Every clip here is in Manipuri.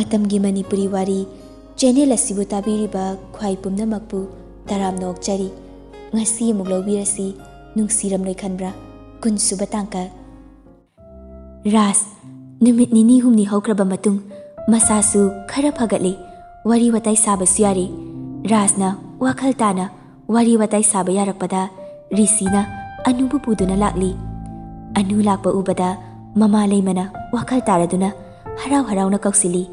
ꯃꯇꯝꯒꯤ ꯃꯅꯤꯄꯨꯔꯤ ꯋꯥꯔꯤ ꯆꯦꯅꯦꯜ ꯑꯁꯤꯕꯨ ꯇꯥꯕꯤꯔꯤꯕ ꯈ꯭ꯋꯥꯏ ꯄꯨꯝꯅꯃꯛꯄꯨ ꯇꯔꯥꯝꯅ ꯑꯣꯛꯆꯔꯤ. ꯉꯁꯤ ꯑꯃꯨꯛ ꯂꯧꯕꯤꯔꯁꯤ ꯅꯨꯡꯁꯤꯔꯝꯂꯣꯏ ꯈꯟꯕ꯭ꯔꯥ 10ꯁꯨꯕ ꯇꯥꯡꯀꯛ. ꯔꯥꯖ ꯅꯨꯃꯤꯠ ꯅꯤꯅꯤ ꯍꯨꯝꯅꯤ ꯍꯧꯈ꯭ꯔꯕ ꯃꯇꯨꯡ ꯃꯁꯥꯁꯨ ꯈꯔ ꯐꯒꯠꯂꯤ. ꯋꯥꯔꯤ ꯋꯥꯇꯥꯏ ꯁꯥꯕꯁꯨ ꯌꯥꯔꯤ. ꯔꯥꯖꯅ ꯋꯥꯈꯜ ꯇꯥꯅ ꯋꯥꯔꯤ ꯋꯥꯇꯥꯏ ꯁꯥꯕ ꯌꯥꯔꯛꯄꯗ ꯔꯤꯁꯤꯅ ꯑꯅꯨꯕꯨ ꯄꯨꯗꯨꯅ ꯂꯥꯛꯂꯤ. ꯑꯅꯨ ꯂꯥꯛꯄ ꯎꯕꯗ ꯃꯃꯥ ꯂꯩꯃꯅ ꯋꯥꯈꯜ ꯇꯥꯔꯗꯨꯅ ꯍꯔꯥꯎ ꯍꯔꯥꯎꯅ ꯀꯧꯁꯤꯜꯂꯤ.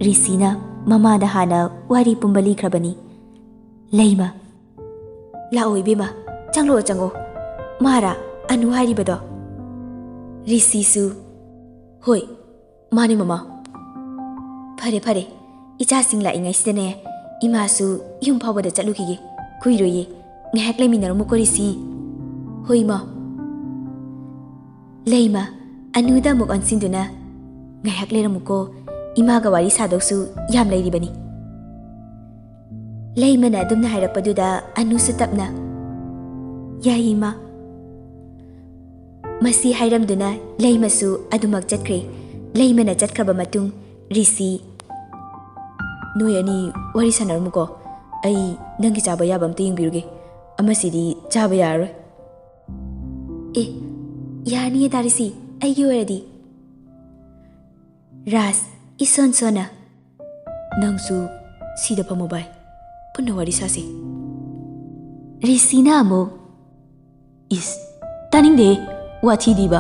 ꯔꯤꯁꯤꯅ ꯃꯃꯥꯗ ꯍꯥꯟꯅ ꯋꯥꯔꯤ ꯄꯨꯝꯕ ꯂꯤꯈ꯭ꯔꯕꯅꯤ. ꯂꯩꯃ, ꯂꯥꯛꯑꯣ ꯏꯕꯦꯝꯃ, ꯆꯪꯂꯛꯑꯣ ꯆꯪꯉꯣ. ꯃꯥꯔꯥ ꯑꯅꯨ ꯍꯥꯏꯔꯤꯕꯗꯣ? ꯔꯤꯁꯤꯁꯨ ꯍꯣꯏ ꯃꯥꯅꯦ ꯃꯃꯥ. ꯐꯔꯦ ꯐꯔꯦ, ꯏꯆꯥꯁꯤꯡ ꯂꯥꯛꯏꯉꯩꯁꯤꯗꯅꯦ ꯏꯃꯥꯁꯨ ꯌꯨꯝ ꯐꯥꯎꯕꯗ ꯆꯠꯂꯨꯈꯤꯒꯦ. ꯀꯨꯏꯔꯣꯏꯌꯦ, ꯉꯥꯏꯍꯥꯛ ꯂꯩꯃꯤꯟꯅꯔꯝꯃꯨꯀꯣ ꯔꯤꯁꯤ. ꯍꯣꯏ ꯃꯥ. ꯂꯩꯃ ꯑꯅꯨꯗ ꯑꯃꯨꯛ ꯑꯣꯟꯁꯤꯟꯗꯨꯅ ꯉꯥꯏꯍꯥꯛ ꯂꯩꯔꯝꯃꯨꯀꯣ, ꯏꯃꯥꯒ ꯋꯥꯔꯤ ꯁꯥꯗꯧꯁꯨ ꯌꯥꯝ ꯂꯩꯔꯤꯕꯅꯤ. ꯂꯩꯃꯅ ꯑꯗꯨꯝꯅ ꯍꯥꯏꯔꯛꯄꯗꯨꯗ ꯑꯅꯨꯁꯨ ꯇꯞꯅ ꯌꯥꯏ ꯏꯃꯥ. ꯃꯁꯤ ꯍꯥꯏꯔꯝꯗꯨꯅ ꯂꯩꯃꯁꯨ ꯑꯗꯨꯃꯛ ꯆꯠꯈ꯭ꯔꯦ. ꯂꯩꯃꯅ ꯆꯠꯈ꯭ꯔꯕ ꯃꯇꯨꯡ ꯔꯤꯁꯤ ꯅꯣꯏ ꯑꯅꯤ ꯋꯥꯔꯤ ꯁꯥꯟꯅꯔꯝꯃꯨꯀꯣ, ꯑꯩ ꯅꯪꯒꯤ ꯆꯥꯕ ꯌꯥꯕ ꯑꯝꯇ ꯌꯦꯡꯕꯤꯔꯨꯒꯦ. ꯑꯃꯁꯤꯗꯤ ꯆꯥꯕ ꯌꯥꯔꯔꯣꯏ. ꯑꯦ ꯌꯥꯔꯅꯤꯌꯦ ꯗꯥ ꯔꯤꯁꯤ, ꯑꯩꯒꯤ ꯑꯣꯏꯔꯗꯤ. ꯔꯥꯖ ꯏꯁꯣꯟ ꯁꯣꯟꯅ ꯅꯪꯁꯨ ꯁꯤꯗ ꯐꯝꯃꯣ ꯚꯥꯏ, ꯄꯨꯟꯅ ꯋꯥꯔꯤ ꯁꯥꯁꯤ. ꯔꯤꯁꯤꯅ ꯑꯃꯨꯛ ꯏꯁ ꯇꯥꯅꯤꯡꯗꯦ ꯋꯥꯊꯤꯗꯤꯕ.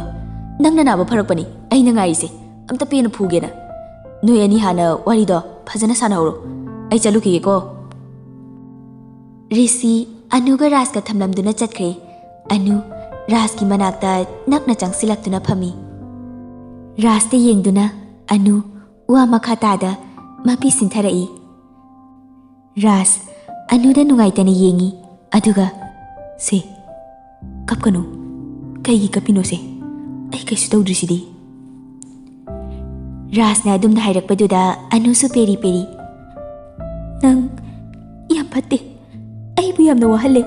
ꯅꯪꯅ ꯅꯥꯕ ꯐꯔꯛꯄꯅꯤ ꯑꯩꯅ ꯉꯥꯏꯔꯤꯁꯦ, ꯑꯝꯇ ꯄꯦꯟꯅ ꯐꯨꯒꯦꯅ. ꯅꯣꯏ ꯑꯅꯤ ꯍꯥꯟꯅ ꯋꯥꯔꯤꯗꯣ ꯐꯖꯅ ꯁꯥꯟꯅꯍꯧꯔꯣ, ꯑꯩ ꯆꯠꯂꯨꯈꯤꯒꯦꯀꯣ. ꯔꯤꯁꯤ ꯑꯅꯨꯒ ꯔꯥꯖꯀ ꯊꯝꯂꯝꯗꯨꯅ ꯆꯠꯈ꯭ꯔꯦ. ꯑꯅꯨ ꯔꯥꯖꯀꯤ ꯃꯅꯥꯛꯇ ꯅꯛꯅ ꯆꯪꯁꯤꯜꯂꯛꯇꯨꯅ ꯐꯝꯃꯤ. ꯔꯥꯖꯇ ꯌꯦꯡꯗꯨꯅ ꯑꯅꯨ ꯋꯥ ꯃꯈꯥ ꯇꯥꯗ ꯃꯄꯤ ꯁꯤꯟꯊꯔꯛꯏ. ꯔꯥꯖ ꯑꯅꯨꯗ ꯅꯨꯡꯉꯥꯏꯇꯅ ꯌꯦꯡꯉꯤ. ꯑꯗꯨꯒ ꯁꯦ ꯀꯞꯀꯅꯨ, ꯀꯩꯒꯤ ꯀꯞꯄꯤꯅꯣꯁꯦ? ꯑꯩ ꯀꯩꯁꯨ ꯇꯧꯗ꯭ꯔꯤꯁꯤꯗꯤ. ꯔꯥꯖꯅ ꯑꯗꯨꯝꯅ ꯍꯥꯏꯔꯛꯄꯗꯨꯗ ꯑꯅꯨꯁꯨ ꯄꯦꯔꯤ ꯄꯦꯔꯤ ꯅꯪ ꯌꯥꯝ ꯐꯠꯇꯦ, ꯑꯩꯕꯨ ꯌꯥꯝꯅ ꯋꯥꯍꯜꯂꯦ.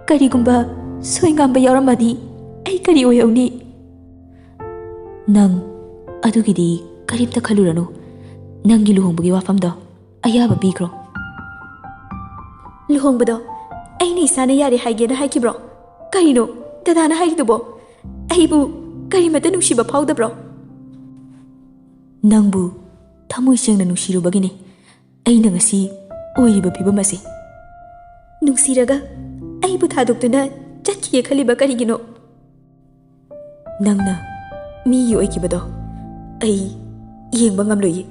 ꯀꯔꯤꯒꯨꯝꯕ ꯁꯣꯏꯉꯥꯝꯕ ꯌꯥꯎꯔꯝꯃꯗꯤ ꯑꯩ ꯀꯔꯤ ꯑꯣꯏꯍꯧꯅꯤ? ꯅꯪ ꯑꯗꯨꯒꯤꯗꯤ ꯀꯔꯤꯝꯇ ꯈꯜꯂꯨꯔꯅꯨ. ꯅꯪꯒꯤ ꯂꯨꯍꯣꯡꯕꯒꯤ ꯋꯥꯐꯝꯗꯣ ꯑꯌꯥꯕ ꯄꯤꯈ꯭ꯔꯣ. ꯂꯨꯍꯣꯡꯕꯗꯣ ꯑꯩꯅ ꯏꯁꯥꯅ ꯌꯥꯔꯦ ꯍꯥꯏꯒꯦꯅ ꯍꯥꯏꯈꯤꯕ꯭ꯔꯣ? ꯀꯔꯤꯅꯣ ꯗꯗꯥꯅ ꯍꯥꯏꯔꯤꯗꯨꯕꯣ? ꯑꯩꯕꯨ ꯀꯔꯤꯃꯠꯇ ꯅꯨꯡꯁꯤꯕ ꯐꯥꯎꯗꯕ꯭ꯔꯣ? ꯅꯪꯕꯨ ꯊꯃꯣꯏ ꯁꯦꯡꯅ ꯅꯨꯡꯁꯤꯔꯨꯕꯒꯤꯅꯤ ꯑꯩꯅ ꯉꯁꯤ ꯑꯣꯏꯔꯤꯕ ꯐꯤꯕꯝ ꯑꯁꯤ. ꯅꯨꯡꯁꯤꯔꯒ ꯑꯩꯕꯨ ꯊꯥꯗꯣꯛꯇꯨꯅ ꯆꯠꯈꯤꯒꯦ ꯈꯜꯂꯤꯕ ꯀꯔꯤꯒꯤꯅꯣ? ꯅꯪꯅ ꯃꯤꯒꯤ ꯑꯣꯏꯈꯤꯕꯗꯣ ꯑꯩ ꯌꯦꯡꯕ ꯉꯝꯂꯣꯏꯌꯦ.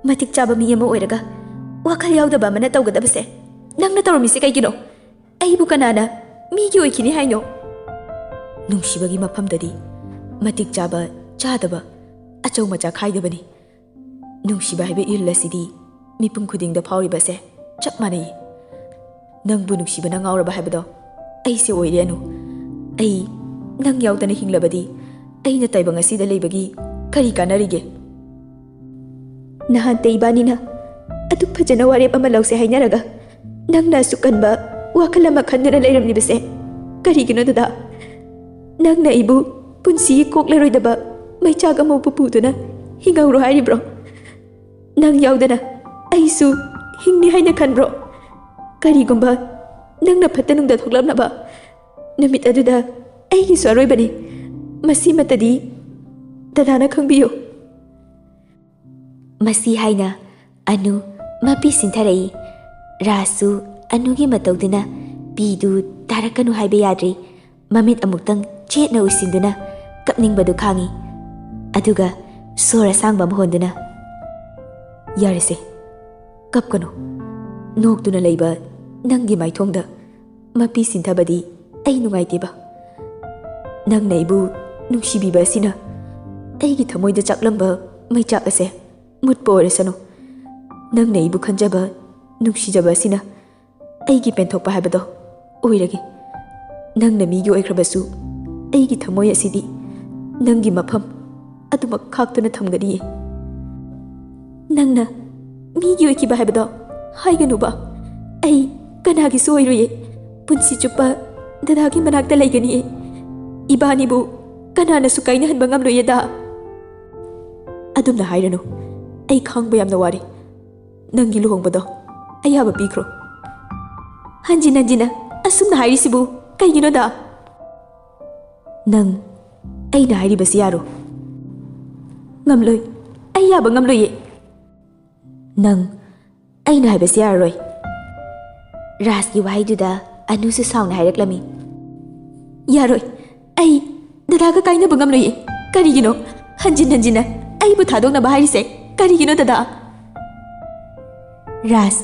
ꯃꯇꯤꯛ ꯆꯥꯕ ꯃꯤ ꯑꯃ ꯑꯣꯏꯔꯒ ꯋꯥꯈꯜ ꯌꯥꯎꯗꯕ ꯑꯃꯅ ꯇꯧꯒꯗꯕꯁꯦ ꯅꯪꯅ ꯇꯧꯔꯝꯃꯤꯁꯦ ꯀꯩꯒꯤꯅꯣ? ꯑꯩꯕꯨ ꯀꯅꯥꯅ ꯃꯤꯒꯤ ꯑꯣꯏꯈꯤꯅꯤ ꯍꯥꯏꯅꯣ? ꯅꯨꯡꯁꯤꯕꯒꯤ ꯃꯐꯝꯗꯗꯤ ꯃꯇꯤꯛ ꯆꯥꯕ ꯆꯥꯗꯕ ꯑꯆꯧ ꯃꯆꯥ ꯈꯥꯏꯗꯕꯅꯤ. ꯅꯨꯡꯁꯤꯕ ꯍꯥꯏꯕ ꯏꯔꯤꯜ ꯑꯁꯤꯗꯤ ꯃꯤꯄꯨꯝ ꯈꯨꯗꯤꯡꯗ ꯐꯥꯎꯔꯤꯕꯁꯦ ꯆꯞ ꯃꯥꯟꯅꯩ. ꯅꯪꯕꯨ ꯅꯨꯡꯁꯤꯕꯅ ꯉꯥꯎꯔꯕ ꯍꯥꯏꯕꯗꯣ ꯑꯩꯁꯦ ꯑꯣꯏꯔꯦ ꯑꯅꯨ. ꯑꯩ ꯅꯪ ꯌꯥꯎꯗꯅ ꯍꯤꯡꯂꯕꯗꯤ ꯑꯩꯅ ꯇꯥꯏꯕꯪ ꯑꯁꯤꯗ ꯂꯩꯕꯒꯤ ꯀꯔꯤ ꯀꯥꯟꯅꯔꯤꯒꯦ? ꯅꯍꯥꯟꯇ ꯏꯕꯥꯅꯤꯅ ꯑꯗꯨꯛ ꯐꯖꯅ ꯋꯥꯔꯦꯞ ꯑꯃ ꯂꯧꯁꯦ ꯍꯥꯏꯅꯔꯒ ꯅꯪꯅ ꯑꯁꯨꯛ ꯀꯟꯕ ꯋꯥꯈꯜ ꯑꯃ ꯈꯟꯗꯨꯅ ꯂꯩꯔꯝꯂꯤꯕꯁꯦ ꯀꯔꯤꯒꯤꯅꯣ ꯗꯗꯥ? ꯅꯪꯅ ꯑꯩꯕꯨ ꯄꯨꯟꯁꯤꯒꯤ ꯀꯣꯛꯂꯔꯣꯏꯗꯕ ꯃꯩꯆꯥꯛ ꯑꯃꯕꯨ ꯄꯨꯗꯨꯅ ꯍꯤꯡꯍꯧꯔꯣ ꯍꯥꯏꯔꯤꯕ꯭ꯔꯣ? ꯅꯪ ꯌꯥꯎꯗꯅ ꯑꯩꯁꯨ ꯍꯤꯡꯅꯤ ꯍꯥꯏꯅ ꯈꯟꯕ꯭ꯔꯣ? ꯀꯔꯤꯒꯨꯝꯕ ꯅꯪꯅ ꯐꯠꯇ ꯅꯨꯡꯗ ꯊꯣꯛꯂꯛꯅꯕ ꯅꯨꯃꯤꯠ ꯑꯗꯨꯗ ꯑꯩꯒꯤꯁꯨ ꯑꯔꯣꯏꯕꯅꯤ. ꯃꯁꯤꯃꯇꯗꯤ ꯗꯗꯥꯅ ꯈꯪꯕꯤꯌꯨ. ꯃꯁꯤ ꯍꯥꯏꯅ ꯑꯅꯨ ꯃꯄꯤ ꯁꯤꯟꯊꯔꯛꯏ. ꯔꯥꯖꯁꯨ ꯑꯅꯨꯒꯤ ꯃꯇꯧꯗꯨꯅ ꯄꯤꯗꯨ ꯇꯥꯔꯛꯀꯅꯨ ꯍꯥꯏꯕ ꯌꯥꯗ꯭ꯔꯤ. ꯃꯃꯤꯠ ꯑꯃꯨꯛꯇꯪ ꯆꯦꯠꯅ ꯎꯏꯁꯤꯟꯗꯨꯅ ꯀꯞꯅꯤꯡꯕꯗꯨ ꯈꯥꯡꯉꯤ. ꯑꯗꯨꯒ ꯁꯣꯔ ꯑꯁꯥꯡꯕ ꯑꯃ ꯍꯣꯟꯗꯨꯅ ꯌꯥꯔꯦꯁꯦ ꯀꯞꯀꯅꯨ. ꯅꯣꯛꯇꯨꯅ ꯂꯩꯕ ꯅꯪꯒꯤ ꯃꯥꯏꯊꯣꯡꯗ ꯃꯄꯤ ꯁꯤꯟꯊꯕꯗꯤ ꯑꯩ ꯅꯨꯡꯉꯥꯏꯇꯦꯕ. ꯅꯪꯅ ꯑꯩꯕꯨ ꯅꯨꯡꯁꯤꯕꯤꯕ ꯑꯁꯤꯅ ꯑꯩꯒꯤ ꯊꯃꯣꯏꯗ ꯆꯥꯛꯂꯝꯕ ꯃꯩꯆꯥꯛ ꯑꯁꯦ ꯃꯨꯠꯄ ꯑꯣꯏꯔꯁꯅꯨ. ꯅꯪꯅ ꯑꯩꯕꯨ ꯈꯟꯖꯕ ꯅꯨꯡꯁꯤꯖꯕ ꯑꯁꯤꯅ ꯑꯩꯒꯤ ꯄꯦꯟꯊꯣꯛꯄ ꯍꯥꯏꯕꯗꯣ ꯑꯣꯏꯔꯒꯦ. ꯅꯪꯅ ꯃꯤꯒꯤ ꯑꯣꯏꯈ꯭ꯔꯕꯁꯨ ꯑꯩꯒꯤ ꯊꯃꯣꯏ ꯑꯁꯤꯗꯤ ꯅꯪꯒꯤ ꯃꯐꯝ ꯑꯗꯨꯃꯛ ꯈꯥꯛꯇꯨꯅ ꯊꯝꯒꯅꯤꯌꯦ. ꯅꯪꯅ ꯃꯤꯒꯤ ꯑꯣꯏꯈꯤꯕ ꯍꯥꯏꯕꯗꯣ ꯍꯥꯏꯒꯅꯨꯕ. ꯑꯩ ꯀꯅꯥꯒꯤꯁꯨ ꯑꯣꯏꯔꯣꯏꯌꯦ. ꯄꯨꯟꯁꯤ ꯆꯨꯞꯄ ꯗꯗꯥꯒꯤ ꯃꯅꯥꯛꯇ ꯂꯩꯒꯅꯤꯌꯦ. ꯏꯕꯥꯅꯤꯕꯨ ꯀꯅꯥꯅꯁꯨ ꯀꯥꯏꯅꯍꯟꯕ ꯉꯝꯂꯣꯏꯌꯦꯗ. ꯑꯗꯨꯝꯅ ꯍꯥꯏꯔꯅꯨ ꯑꯩ ꯈꯪꯕ ꯌꯥꯝꯅ ꯋꯥꯔꯦ ꯅꯪꯒꯤ ꯂꯨꯍꯣꯡꯕꯗꯣ ꯑꯌꯥꯕ ꯄꯤꯈ꯭ꯔꯣ ꯍꯟꯖꯤꯟ ꯍꯟꯖꯤꯟꯅ ꯑꯁꯨꯝꯅ ꯍꯥꯏꯔꯤꯁꯤꯕꯨ ꯀꯩꯒꯤꯅꯣꯗ ꯅꯪ ꯑꯩꯅ ꯍꯥꯏꯔꯤꯕꯁꯤ ꯌꯥꯔꯣ ꯉꯝꯂꯣꯏ ꯑꯩ ꯌꯥꯕ ꯉꯝꯂꯣꯏꯌꯦ ꯅꯪ ꯑꯩꯅ ꯍꯥꯏꯕꯁꯤ ꯌꯥꯔꯔꯣꯏ ꯔꯥꯖꯀꯤ ꯋꯥꯍꯩꯗꯨꯗ ꯑꯅꯨꯁꯨ ꯁꯥꯎꯅ ꯍꯥꯏꯔꯛꯂꯝꯃꯤ ꯌꯥꯔꯣꯏ ꯑꯩ ꯗꯗꯥꯒ ꯀꯥꯏꯅꯕ ꯉꯝꯂꯣꯏꯌꯦ ꯀꯔꯤꯒꯤꯅꯣ ꯍꯟꯖꯤꯟ ꯍꯟꯖꯤꯟꯅ ꯑꯩꯕꯨ ꯊꯥꯗꯣꯛꯅꯕ ꯍꯥꯏꯔꯤꯁꯦ ꯀꯔꯤꯒꯤꯅꯣ ꯗꯗꯥ ꯔꯥꯖ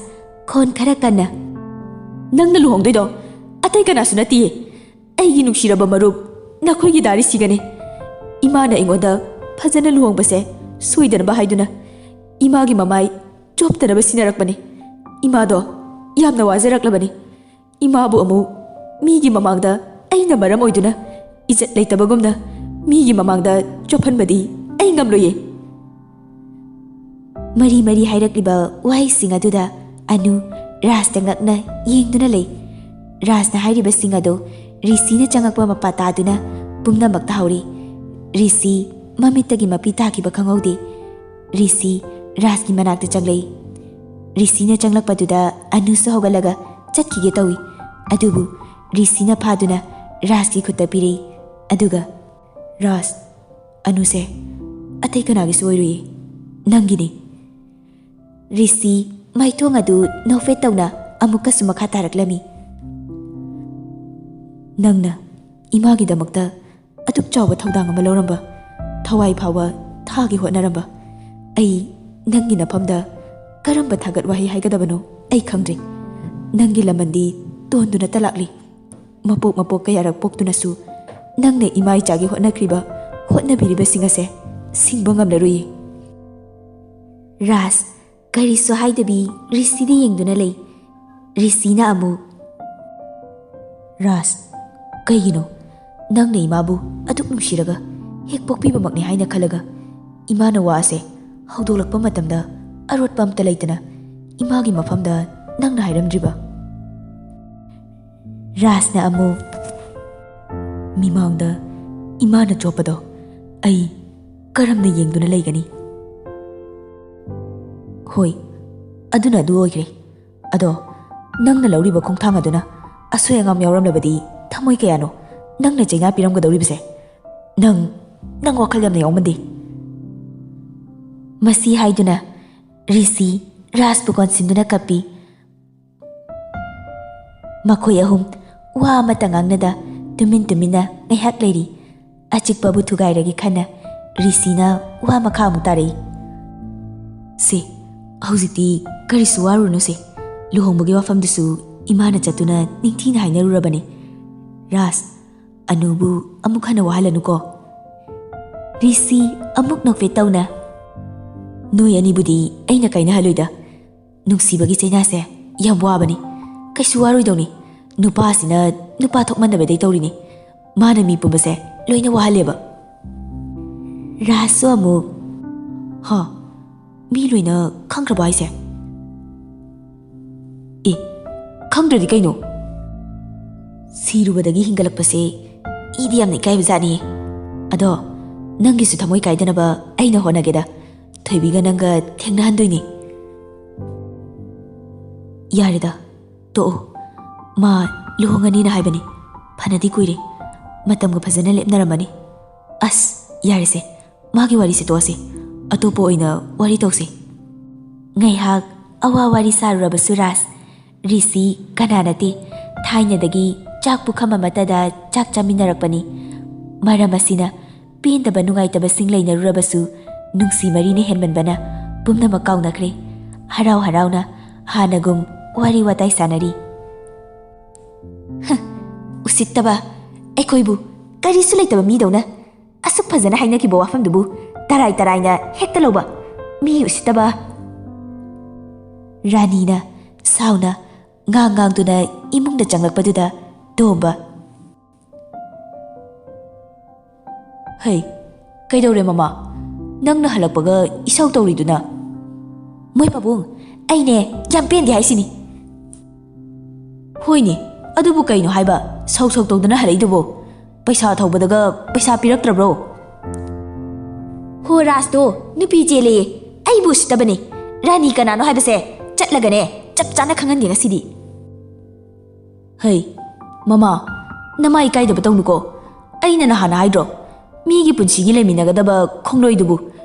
ꯈꯣꯟ ꯈꯔ ꯀꯟꯅ ꯅꯪꯅ ꯂꯨꯍꯣꯡꯗꯣꯏꯗꯣ ꯑꯇꯩ ꯀꯅꯥꯁꯨ ꯅꯠꯇꯤꯌꯦ ꯑꯩꯒꯤ ꯅꯨꯡꯁꯤꯔꯕ ꯃꯔꯨꯞ ꯅꯈꯣꯏꯒꯤ ꯗꯥꯔꯤꯁꯤꯒꯅꯦ ꯏꯃꯥꯅ ꯑꯩꯉꯣꯟꯗ ꯐꯖꯅ ꯂꯨꯍꯣꯡꯕꯁꯦ ꯁꯣꯏꯗꯅꯕ ꯍꯥꯏꯗꯨꯅ ꯏꯃꯥꯒꯤ ꯃꯃꯥꯏ ꯆꯣꯞꯇꯅꯕ ꯁꯤꯟꯅꯔꯛꯄꯅꯤ ꯏꯃꯥꯗꯣ ꯌꯥꯝꯅ ꯋꯥꯖꯔꯛꯂꯕꯅꯤ ꯏꯃꯥꯕꯨ ꯑꯃꯨꯛ ꯃꯤꯒꯤ ꯃꯃꯥꯡꯗ ꯑꯩꯅ ꯃꯔꯝ ꯑꯣꯏꯗꯨꯅ ꯏꯖꯠ ꯂꯩꯇꯕꯒꯨꯝꯅ ꯃꯤꯒꯤ ꯃꯃꯥꯡꯗ ꯆꯣꯞꯍꯟꯕꯗꯤ ꯑꯩ ꯉꯝꯂꯣꯏꯌꯦ ꯃꯔꯤ ꯃꯔꯤ ꯍꯥꯏꯔꯛꯂꯤꯕ ꯋꯥꯍꯩꯁꯤꯡ ꯑꯗꯨꯗ ꯑꯅꯨ ꯔꯥꯖꯇ ꯉꯛꯅ ꯌꯦꯡꯗꯨꯅ ꯂꯩ ꯔꯥꯖꯅ ꯍꯥꯏꯔꯤꯕꯁꯤꯡ ꯑꯗꯨ ꯔꯤꯁꯤꯅ ꯆꯪꯉꯛꯄ ꯃꯄꯥ ꯇꯥꯗꯨꯅ ꯄꯨꯝꯅꯃꯛ ꯇꯥꯍꯧꯔꯤ ꯔꯤꯁꯤ ꯃꯃꯤꯠꯇꯒꯤ ꯃꯄꯤ ꯇꯥꯈꯤꯕ ꯈꯪꯍꯧꯗꯦ ꯔꯤꯁꯤ ꯔꯥꯖꯀꯤ ꯃꯅꯥꯛꯇ ꯆꯪꯂꯛꯏ ꯔꯤꯁꯤꯅ ꯆꯪꯂꯛꯄꯗꯨꯗ ꯑꯅꯨꯁꯨ ꯍꯧꯒꯠꯂꯒ ꯆꯠꯈꯤꯒꯦ ꯇꯧꯏ ꯑꯗꯨꯕꯨ ꯔꯤꯁꯤꯅ ꯐꯥꯗꯨꯅ ꯔꯥꯖꯀꯤ ꯈꯨꯠꯇ ꯄꯤꯔꯛꯏ ꯑꯗꯨꯒ ꯔꯥꯖ ꯑꯅꯨꯁꯦ ꯑꯇꯩ ꯀꯅꯥꯒꯤꯁꯨ ꯑꯣꯏꯔꯣꯏꯌꯦ ꯅꯪꯒꯤꯅꯤ ꯔꯤꯁꯤ ꯃꯥꯏꯊꯣꯡ ꯑꯗꯨ ꯅꯣꯛꯐꯦꯠ ꯇꯧꯅ ꯑꯃꯨꯛꯀꯁꯨ ꯃꯈꯥ ꯇꯥꯔꯛꯂꯝꯃꯤ ꯅꯪꯅ ꯏꯃꯥꯒꯤꯗꯃꯛꯇ ꯑꯗꯨꯛ ꯆꯥꯎꯕ ꯊꯧꯗꯥꯡ ꯑꯃ ꯂꯧꯔꯝꯕ ꯊꯋꯥꯏ ꯐꯥꯎꯕ ꯊꯥꯒꯤ ꯍꯣꯠꯅꯔꯝꯕ ꯑꯩ ꯅꯪꯒꯤ ꯅꯐꯝꯗ ꯀꯔꯝꯕ ꯊꯥꯒꯠ ꯋꯥꯍꯩ ꯍꯥꯏꯒꯗꯕꯅꯣ ꯑꯩ ꯈꯪꯗ꯭ꯔꯦ ꯅꯪꯒꯤ ꯂꯃꯟꯗꯤ ꯇꯣꯟꯗꯨꯅꯇ ꯂꯥꯛꯂꯤ ꯃꯄꯣꯛ ꯃꯄꯣꯛ ꯀꯌꯥꯔꯛ ꯄꯣꯛꯇꯨꯅꯁꯨ ꯅꯪꯅ ꯏꯃꯥ ꯏꯆꯥꯒꯤ ꯍꯣꯠꯅꯈ꯭ꯔꯤꯕ ꯍꯣꯠꯅꯕꯤꯔꯤꯕꯁꯤꯡ ꯑꯁꯦ ꯁꯤꯡꯕ ꯉꯝꯂꯔꯣꯏꯌꯦ ꯔꯥꯖ ꯀꯔꯤꯁꯨ ꯍꯥꯏꯗꯕꯤ ꯔꯤꯁꯤꯗ ꯌꯦꯡꯗꯨꯅ ꯂꯩ ꯔꯤꯁꯤꯅ ꯑꯃꯨꯛ ꯔꯥꯖ ꯀꯩꯒꯤꯅꯣ ꯅꯪꯅ ꯏꯃꯥꯕꯨ ꯑꯗꯨꯛ ꯅꯨꯡꯁꯤꯔꯒ ꯍꯦꯛ ꯄꯣꯛꯄꯤꯕꯃꯛꯅꯤ ꯍꯥꯏꯅ ꯈꯜꯂꯒ ꯏꯃꯥꯅ ꯋꯥ ꯑꯁꯦ ꯍꯧꯗꯣꯛꯂꯛꯄ ꯃꯇꯝꯗ ꯑꯔꯣꯠꯄ ꯑꯝꯇ ꯂꯩꯇꯅ ꯏꯃꯥꯒꯤ ꯃꯐꯝꯗ ꯅꯪꯅ ꯍꯥꯏꯔꯝꯗ꯭ꯔꯤꯕ ꯔꯥꯖꯅ ꯑꯃꯨꯛ ꯃꯤꯃꯥꯡꯗ ꯏꯃꯥꯅ ꯆꯣꯞꯄꯗꯣ ꯑꯩ ꯀꯔꯝꯅ ꯌꯦꯡꯗꯨꯅ ꯂꯩꯒꯅꯤ ꯍꯣꯏ ꯑꯗꯨꯅ ꯑꯗꯨ ꯑꯣꯏꯈ꯭ꯔꯦ ꯑꯗꯣ ꯅꯪꯅ ꯂꯧꯔꯤꯕ ꯈꯣꯡꯊꯥꯡ ꯑꯗꯨꯅ ꯑꯁꯣꯏ ꯑꯉꯥꯝ ꯌꯥꯎꯔꯝꯂꯕꯗꯤ ꯊꯃꯣꯏ ꯀꯌꯥꯅꯣ ꯅꯪꯅ ꯆꯩꯅꯥ ꯄꯤꯔꯝꯒꯗꯧꯔꯤꯕꯁꯦ ꯅꯪ ꯋꯥꯈꯜ ꯌꯥꯝꯅ ꯌꯥꯎꯃꯟꯗꯦ ꯃꯁꯤ ꯍꯥꯏꯗꯨꯅ ꯔꯤꯁꯤ ꯔꯥꯖꯄꯨ ꯀꯣꯟꯁꯤꯟꯗꯨꯅ ꯀꯞꯄꯤ ꯃꯈꯣꯏ ꯑꯍꯨꯝ ꯋꯥ ꯑꯃꯠꯇ ꯉꯥꯡꯅꯗ ꯇꯨꯃꯤꯟ ꯇꯨꯃꯤꯟꯅ ꯉꯥꯏꯍꯥꯛ ꯂꯩꯔꯤ ꯑꯆꯤꯛꯄꯕꯨ ꯊꯨꯒꯥꯏꯔꯒꯦ ꯈꯟꯅ ꯔꯤꯁꯤꯅ ꯋꯥ ꯃꯈꯥ ꯑꯃꯨꯛ ꯇꯥꯔꯛꯏ ꯁꯤ ꯍꯧꯖꯤꯛꯇꯤ ꯀꯔꯤꯁꯨ ꯋꯥꯔꯨꯅꯨꯁꯦ ꯂꯨꯍꯣꯡꯕꯒꯤ ꯋꯥꯐꯝꯗꯨꯁꯨ ꯏꯃꯥꯅ ꯆꯠꯇꯨꯅ ꯅꯤꯡꯊꯤꯅ ꯍꯥꯏꯅꯔꯨꯔꯕꯅꯤ ꯔꯥꯖ ꯑꯅꯨꯕꯨ ꯑꯃꯨꯛ ꯍꯟꯅ ꯋꯥꯍꯜꯂꯅꯨꯀꯣ ꯔꯤꯁꯤ ꯑꯃꯨꯛ ꯅꯣꯛꯐꯦꯠ ꯇꯧꯅ ꯅꯣꯏ ꯑꯅꯤꯕꯨꯗꯤ ꯑꯩꯅ ꯀꯥꯏꯅꯍꯜꯂꯣꯏꯗ ꯅꯨꯡꯁꯤꯕꯒꯤ ꯆꯩꯅꯥꯁꯦ ꯌꯥꯝ ꯋꯥꯕꯅꯤ ꯀꯩꯁꯨ ꯋꯥꯔꯣꯏꯗꯧꯅꯤ ꯅꯨꯄꯥꯁꯤꯅ ꯅꯨꯄꯥ ꯊꯣꯛꯃꯟꯗꯕꯗꯩ ꯇꯧꯔꯤꯅꯤ ꯃꯥꯅ ꯃꯤ ꯄꯨꯝꯕꯁꯦ ꯂꯣꯏꯅ ꯋꯥꯍꯜꯂꯦꯕ ꯔꯥꯖꯁꯨ ꯑꯃꯨꯛ ꯍꯥ ꯃꯤ ꯂꯣꯏꯅ ꯈꯪꯈ꯭ꯔꯕ ꯍꯥꯏꯁꯦ ꯑꯦ ꯈꯪꯗ꯭ꯔꯗꯤ ꯀꯩꯅꯣ ꯁꯤꯔꯨꯕꯗꯒꯤ ꯍꯤꯡꯒꯠꯂꯛꯄꯁꯦ ꯏꯗꯤ ꯌꯥꯝꯅ ꯏꯀꯥꯏꯕꯖꯥꯠꯅꯤ ꯑꯗꯣ ꯅꯪꯒꯤꯁꯨ ꯊꯃꯣꯏ ꯀꯥꯏꯗꯅꯕ ꯑꯩꯅ ꯍꯣꯠꯅꯒꯦꯗ ꯊꯣꯏꯕꯤꯒ ꯅꯪꯒ ꯊꯦꯡꯅꯍꯟꯗꯣꯏꯅꯤ ꯌꯥꯔꯦꯗ ꯇꯣꯛꯑꯣ ꯃꯥ ꯂꯨꯍꯣꯡꯉꯅꯤꯅ ꯍꯥꯏꯕꯅꯤ ꯐꯅꯗꯤ ꯀꯨꯏꯔꯦ ꯃꯇꯝꯒ ꯐꯖꯅ ꯂꯦꯞꯅꯔꯝꯃꯅꯤ ꯑꯁ ꯌꯥꯔꯦꯁꯦ ꯃꯥꯒꯤ ꯋꯥꯔꯤꯁꯦ ꯇꯣꯛꯑꯁꯤ ꯑꯇꯣꯞꯄ ꯑꯣꯏꯅ ꯋꯥꯔꯤ ꯇꯧꯁꯤ ꯉꯥꯏꯍꯥꯛ ꯑꯋꯥ ꯋꯥꯔꯤ ꯁꯥꯔꯨꯔꯕꯁꯨ ꯔꯥꯖ ꯔꯤꯁꯤ ꯀꯅꯥ ꯅꯠꯇꯦ ꯊꯥꯏꯅꯗꯒꯤ ꯆꯥꯛ ꯄꯨꯈꯝ ꯑꯃꯠꯇꯗ ꯆꯥꯛ ꯆꯥꯃꯤꯟꯅꯔꯛꯄꯅꯤ ꯃꯔꯝ ꯑꯁꯤꯅ ꯄꯦꯟꯗꯕ ꯅꯨꯡꯉꯥꯏꯇꯕꯁꯤꯡ ꯂꯩꯅꯔꯨꯔꯕꯁꯨ ꯅꯨꯡꯁꯤ ꯃꯔꯤꯅ ꯍꯦꯟꯃꯟꯕꯅ ꯄꯨꯝꯅꯃꯛ ꯀꯥꯎꯅꯈ꯭ꯔꯦ ꯍꯔꯥꯎ ꯍꯔꯥꯎꯅ ꯍꯥꯟꯅꯒꯨꯝ ꯋꯥꯔꯤ ꯋꯥꯇꯥꯏ ꯁꯥꯟꯅꯔꯤ ꯎꯁꯤꯠꯇꯕ ꯑꯩꯈꯣꯏꯕꯨ ꯀꯔꯤꯁꯨ ꯂꯩꯇꯕ ꯃꯤꯗꯧꯅ ꯑꯁꯨꯛ ꯐꯖꯅ ꯍꯥꯏꯅꯈꯤꯕ ꯋꯥꯐꯝꯗꯨꯕꯨ ꯇꯔꯥꯏ ꯇꯔꯥꯏꯅ ꯍꯦꯛꯇ ꯂꯧꯕ ꯃꯤ ꯎꯁꯤꯠꯇꯕ ꯔꯥꯅꯤꯅ ꯁꯥꯎꯅ ꯉꯥꯡꯗꯨꯅ ꯏꯃꯨꯡꯗ ꯆꯪꯂꯛꯄꯗꯨꯗ ꯇꯣꯝꯕ ꯍꯩ ꯀꯩꯗꯧꯔꯦ ꯃꯃꯥ ꯅꯪꯅ ꯍꯜꯂꯛꯄꯒ ꯏꯁꯧ ꯇꯧꯔꯤꯗꯨꯅ ꯃꯣꯏ ꯄꯥꯕꯨꯡ ꯑꯩꯅꯦ ꯌꯥꯝ ꯄꯦꯟꯗꯦ ꯍꯥꯏꯁꯤꯅꯤ ꯍꯣꯏꯅꯦ ꯑꯗꯨꯕꯨ ꯀꯩꯅꯣ ꯍꯥꯏꯕ ꯁꯧ ꯇꯧꯗꯅ ꯍꯜꯂꯛꯏꯗꯨꯕꯣ ꯄꯩꯁꯥ ꯊꯧꯕꯗꯒ ꯄꯩꯁꯥ ꯄꯤꯔꯛꯇ꯭ꯔꯕ꯭ꯔꯣ ꯍꯣ ꯔꯥꯖꯇꯣ ꯅꯨꯄꯤ ꯆꯦꯜꯂꯦꯌꯦ ꯑꯩꯕꯨ ꯎꯁꯤꯠꯇꯕꯅꯤ ꯔꯥꯅꯤ ꯀꯅꯥꯅꯣ ꯍꯥꯏꯕꯁꯦ ꯆꯠꯂꯒꯅꯦ ꯆꯞ ꯆꯥꯅ ꯈꯪꯍꯟꯒꯦ ꯉꯁꯤꯗꯤ ꯍꯩ ꯃꯃꯥ ꯅꯃꯥ ꯏꯀꯥꯏꯗꯕ ꯇꯧꯅꯨꯀꯣ ꯑꯩꯅ ꯅꯍꯥꯟ ꯍꯥꯏꯗ꯭ꯔꯣ ꯃꯤꯒꯤ ꯄꯨꯟꯁꯤꯒꯤ ꯂꯩꯃꯤꯟꯅꯒꯗꯕ ꯈꯣꯡꯂꯣꯏꯗꯨꯕу